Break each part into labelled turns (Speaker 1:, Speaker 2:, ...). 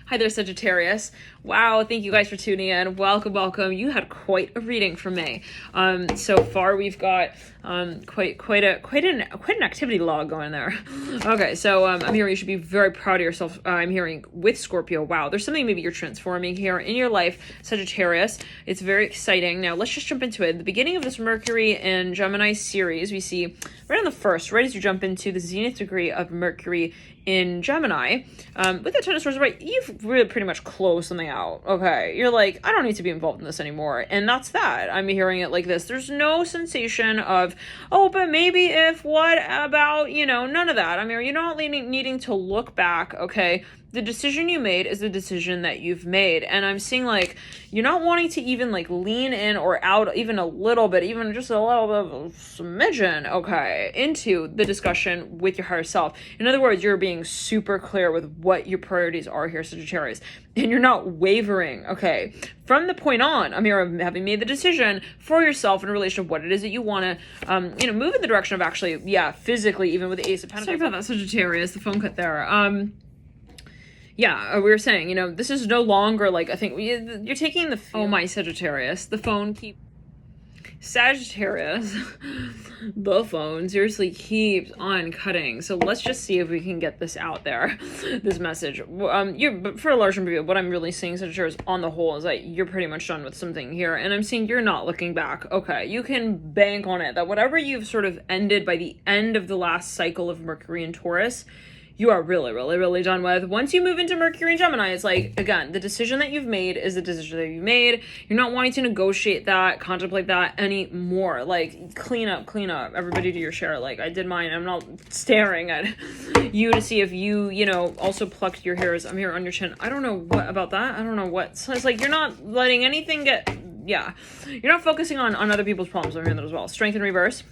Speaker 1: Hi there, Sagittarius. Wow, thank you guys for tuning in. Welcome, welcome. You had quite a reading from me. So far we've got quite an activity log going there. Okay, so I'm hearing you should be very proud of yourself. I'm hearing with Scorpio. Wow, there's something maybe you're transforming here in your life, Sagittarius. It's very exciting. Now let's just jump into it. At the beginning of this Mercury and Gemini series, we see right on the first, right as you jump into the zenith degree of Mercury in Gemini, with the Ten of Swords, right, you've really pretty much closed something out. Okay, you're like, I don't need to be involved in this anymore, and that's that. I'm hearing it like this. There's no sensation of, oh, but maybe if, what about, none of that. I mean, you're not needing to look back, okay? The decision you made is the decision that you've made. And I'm seeing like, you're not wanting to even like lean in or out even a little bit, even just a little bit of a smidgen, okay, into the discussion with your higher self. In other words, you're being super clear with what your priorities are here, Sagittarius. And you're not wavering, okay? From the point on, I'm here having made the decision for yourself in relation to what it is that you want to, move in the direction of actually, physically, even with the Ace of Pentacles. Sorry about that, Sagittarius, the phone cut there. We were saying, this is no longer like, I think you're taking the, oh my Sagittarius, the phone Sagittarius, the phone seriously keeps on cutting. So let's just see if we can get this out there, this message. But for a large number of you, what I'm really seeing, Sagittarius, on the whole, is that you're pretty much done with something here. And I'm seeing you're not looking back. Okay, you can bank on it that whatever you've sort of ended by the end of the last cycle of Mercury and Taurus, you are really, really, really done with. Once you move into Mercury and Gemini, it's like, again, the decision that you've made is the decision that you've made. You're not wanting to negotiate that, contemplate that anymore. Like, clean up. Everybody do your share. Like, I did mine. I'm not staring at you to see if you, also plucked your hairs. I'm here on your chin. I don't know what about that. I don't know what. So it's like, you're not letting anything get, you're not focusing on other people's problems. I'm hearing that as well. Strength in reverse.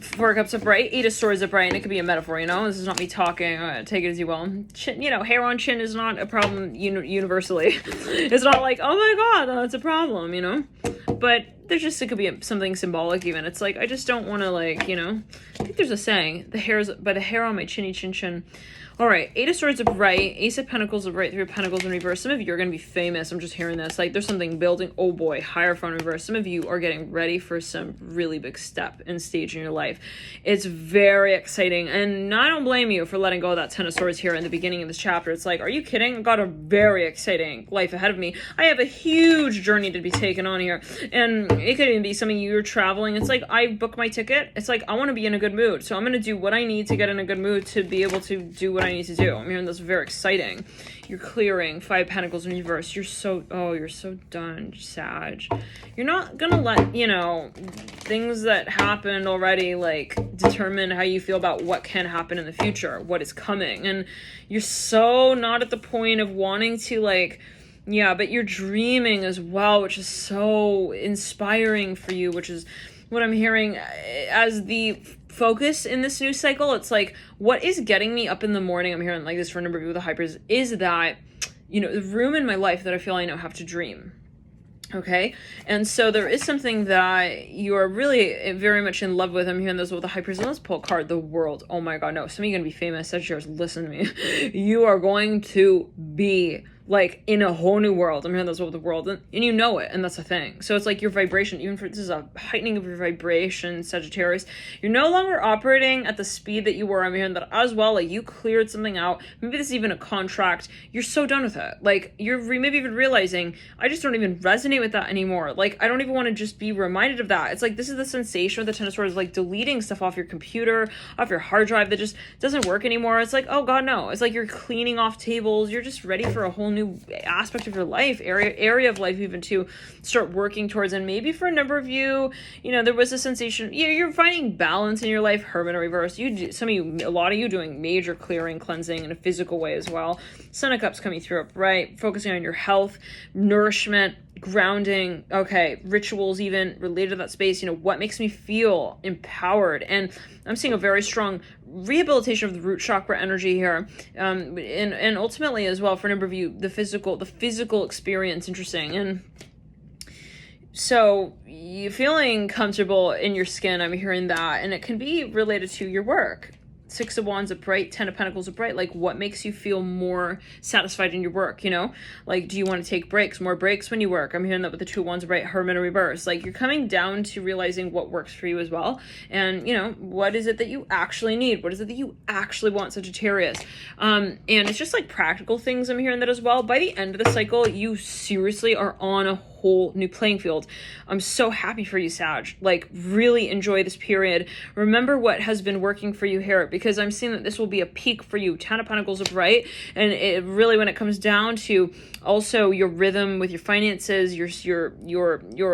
Speaker 1: Four Cups upright, Eight of Swords upright, and it could be a metaphor, This is not me talking, take it as you will. Chin, hair on chin is not a problem universally. It's not like, oh my god, that's a problem, But it could be something symbolic even. It's like, I just don't want to I think there's a saying, the hair on my chinny chin chin. All right, Eight of Swords upright, Ace of Pentacles upright, Three of Pentacles in reverse. Some of you are going to be famous. I'm just hearing this. Like, there's something building. Oh boy, Hierophant in reverse. Some of you are getting ready for some really big step and stage in your life. It's very exciting. And I don't blame you for letting go of that Ten of Swords here in the beginning of this chapter. It's like, are you kidding? I've got a very exciting life ahead of me. I have a huge journey to be taken on here. And it could even be something you're traveling. It's like, I book my ticket. It's like, I want to be in a good mood. So I'm going to do what I need to get in a good mood to be able to do what I need to do. I'm hearing this very exciting. You're clearing. Five Pentacles in reverse. You're so done, Sag. You're not gonna let, things that happened already, determine how you feel about what can happen in the future, what is coming. And you're so not at the point of wanting to, but you're dreaming as well, which is so inspiring for you, which is what I'm hearing as the focus in this new cycle. It's like, what is getting me up in the morning, I'm hearing like this for a number of people with the hypers, is that, the room in my life that I feel I now have to dream. Okay, and so there is something that you are really very much in love with. I'm hearing this with the hypers. And let's pull a card, the world. Oh my god, no, some of you are going to be famous. Sagittarius, listen to me. You are going to be in a whole new world. I'm hearing this with the world, and you know it, and that's the thing. So it's like your vibration, even for this is a heightening of your vibration, Sagittarius. You're no longer operating at the speed that you were. I'm hearing that as well. You cleared something out. Maybe this is even a contract. You're so done with it. You're maybe even realizing, I just don't even resonate with that anymore. I don't even want to just be reminded of that. It's like, this is the sensation of the Ten of Swords, deleting stuff off your computer, off your hard drive that just doesn't work anymore. It's like, oh god, no. It's like you're cleaning off tables. You're just ready for a whole new aspect of your life, area of life, even to start working towards. And maybe for a number of you, there was a sensation, you're finding balance in your life. Hermit in reverse. A lot of you doing major clearing, cleansing in a physical way as well. Sun of Cups coming through upright, focusing on your health, nourishment, grounding, okay, rituals even related to that space, what makes me feel empowered. And I'm seeing a very strong rehabilitation of the root chakra energy here, and ultimately as well for a number of you, the physical experience. Interesting. And so you feeling comfortable in your skin, I'm hearing that, and it can be related to your work. Six of Wands upright, Ten of Pentacles upright. Like, what makes you feel more satisfied in your work, you know? Like, do you want to take breaks, more breaks when you work? I'm hearing that with the Two of Wands upright, Hermit in reverse. Like, you're coming down to realizing what works for you as well. And, you know, what is it that you actually need? What is it that you actually want, Sagittarius? And it's just like practical things. I'm hearing that as well. By the end of the cycle, you seriously are on a whole new playing field. I'm so happy for you, Sag. Like, really enjoy this period. Remember what has been working for you here, because I'm seeing that this will be a peak for you. Ten of Pentacles upright, and it really, when it comes down to also your rhythm with your finances, your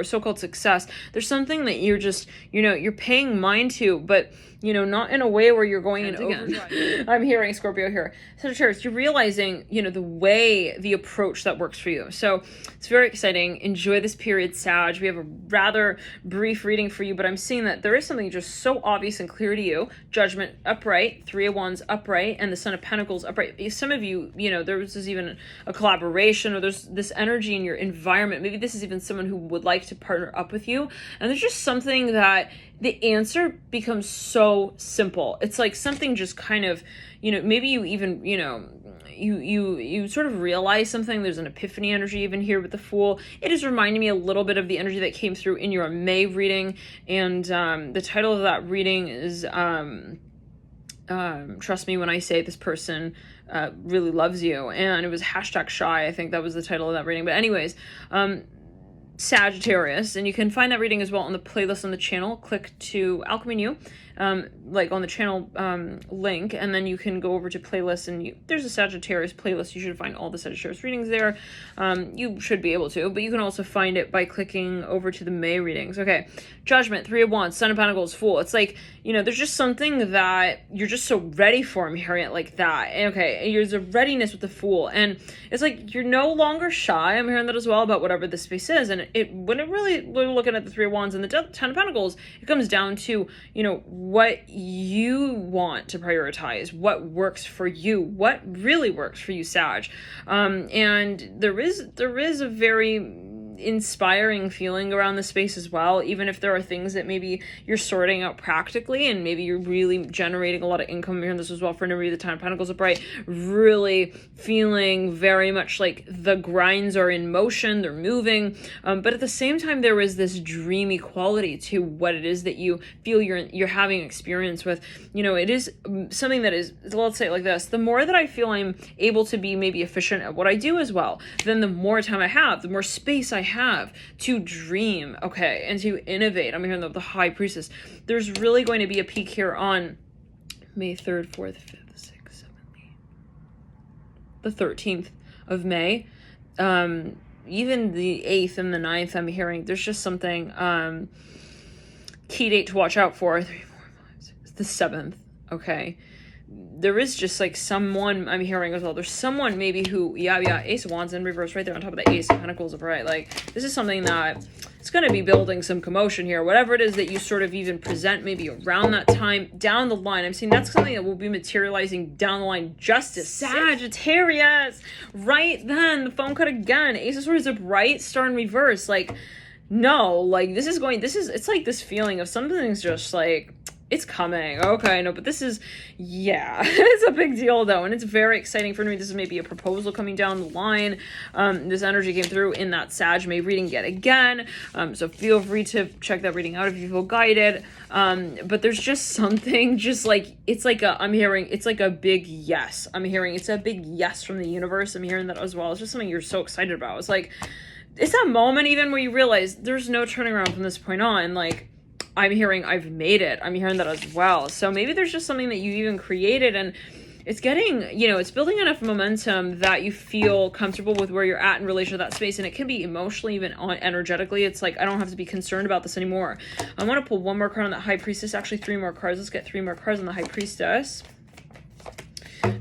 Speaker 1: so-called success, there's something that you're just, you know, you're paying mind to, but you know, not in a way where you're going into overdrive. I'm hearing Scorpio here. Sagittarius, you're realizing, you know, the approach that works for you. So it's very exciting. Enjoy this period, Sag. We have a rather brief reading for you, but I'm seeing that there is something just so obvious and clear to you. Judgment upright, Three of Wands upright, and the Son of Pentacles upright. Some of you, you know, there was even a collaboration, or there's this energy in your environment. Maybe this is even someone who would like to partner up with you. And there's just something that the answer becomes so simple. It's like something just kind of, you know, maybe you even, you know, you sort of realize something. There's an epiphany energy even here with the Fool. It is reminding me a little bit of the energy that came through in your May reading. And the title of that reading is, Trust Me When I Say This Person Really Loves You. And it was #shy. I think that was the title of that reading. But anyways, Sagittarius, and you can find that reading as well on the playlist on the channel. Click to Alchemy New, like on the channel link, and then you can go over to playlists, and there's a Sagittarius playlist. You should find all the Sagittarius readings there. You should be able to, but you can also find it by clicking over to the May readings. Okay, Judgment, Three of Wands, Son of Pentacles, Fool. It's like, you know, there's just something that you're just so ready for. I'm hearing it like that. Okay, there's a readiness with the Fool, and it's like you're no longer shy. I'm hearing that as well about whatever the space is, and we're looking at the Three of Wands and the Ten of Pentacles, it comes down to, you know, what you want to prioritize, what works for you, what really works for you, Sag. And there is a very inspiring feeling around the space as well, even if there are things that maybe you're sorting out practically, and maybe you're really generating a lot of income here in this as well. For Nuri, the Ten of Pentacles upright, really feeling very much like the grinds are in motion, they're moving, but at the same time there is this dreamy quality to what it is that you feel you're having experience with. You know, it is something that is, let's say it like this: the more that I feel I'm able to be maybe efficient at what I do as well, then the more time I have, the more space I have to dream, okay, and to innovate. I'm hearing the High Priestess. There's really going to be a peak here on May 3rd, 4th, 5th, 6th, 7th, 8th, the 13th of May. Even the 8th and the 9th, I'm hearing there's just something, key date to watch out for, 3, 4, 5, 6, the 7th, okay. There is just like someone I'm hearing as well. There's someone maybe who, Ace of Wands in reverse right there on top of the Ace of Pentacles upright. Like, this is something that it's going to be building some commotion here. Whatever it is that you sort of even present maybe around that time down the line. I'm seeing that's something that will be materializing down the line. Justice, Sagittarius. Right then, the phone cut again. Ace of Swords upright, Star in reverse. Like, no, like it's like this feeling of something's just like, it's coming. Okay, no, but this is, yeah, it's a big deal though, and it's very exciting for me. This is maybe a proposal coming down the line. This energy came through in that Sag May reading yet again. So feel free to check that reading out if you feel guided. But there's just something, just like, it's like I'm hearing, it's like a big yes. I'm hearing it's a big yes from the universe. I'm hearing that as well. It's just something you're so excited about. It's like, it's that moment even where you realize there's no turning around from this point on. Like, I'm hearing I've made it. I'm hearing that as well. So maybe there's just something that you even created, and it's getting, you know, it's building enough momentum that you feel comfortable with where you're at in relation to that space. And it can be emotionally, even energetically. It's like, I don't have to be concerned about this anymore. I want to pull one more card on that High Priestess. Actually, 3 more cards. Let's get 3 more cards on the High Priestess.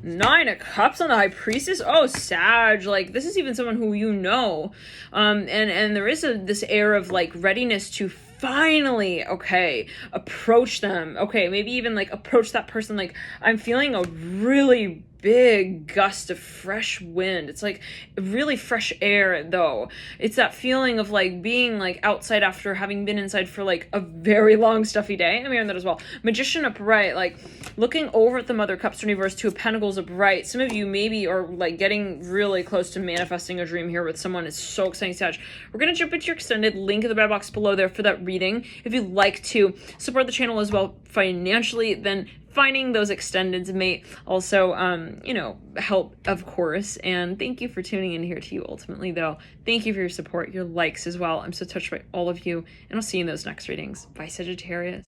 Speaker 1: 9 of Cups on the High Priestess. Oh, Sag, like, this is even someone who you know. And there is this air of like readiness to finally, okay, approach them. Okay, maybe even like approach that person. Like, I'm feeling a really big gust of fresh wind. It's like really fresh air though. It's that feeling of like being like outside after having been inside for like a very long stuffy day. I'm hearing that as well. Magician upright, like looking over at the Mother Cups in reverse, Two of Pentacles upright. Some of you maybe are like getting really close to manifesting a dream here with someone. It's so exciting, Sag. We're gonna jump into your extended link in the red box below there for that reading. If you'd like to support the channel as well financially, then finding those extendeds may also, you know, help, of course. And thank you for tuning in here to you ultimately, though. Thank you for your support, your likes as well. I'm so touched by all of you, and I'll see you in those next readings. Bye, Sagittarius.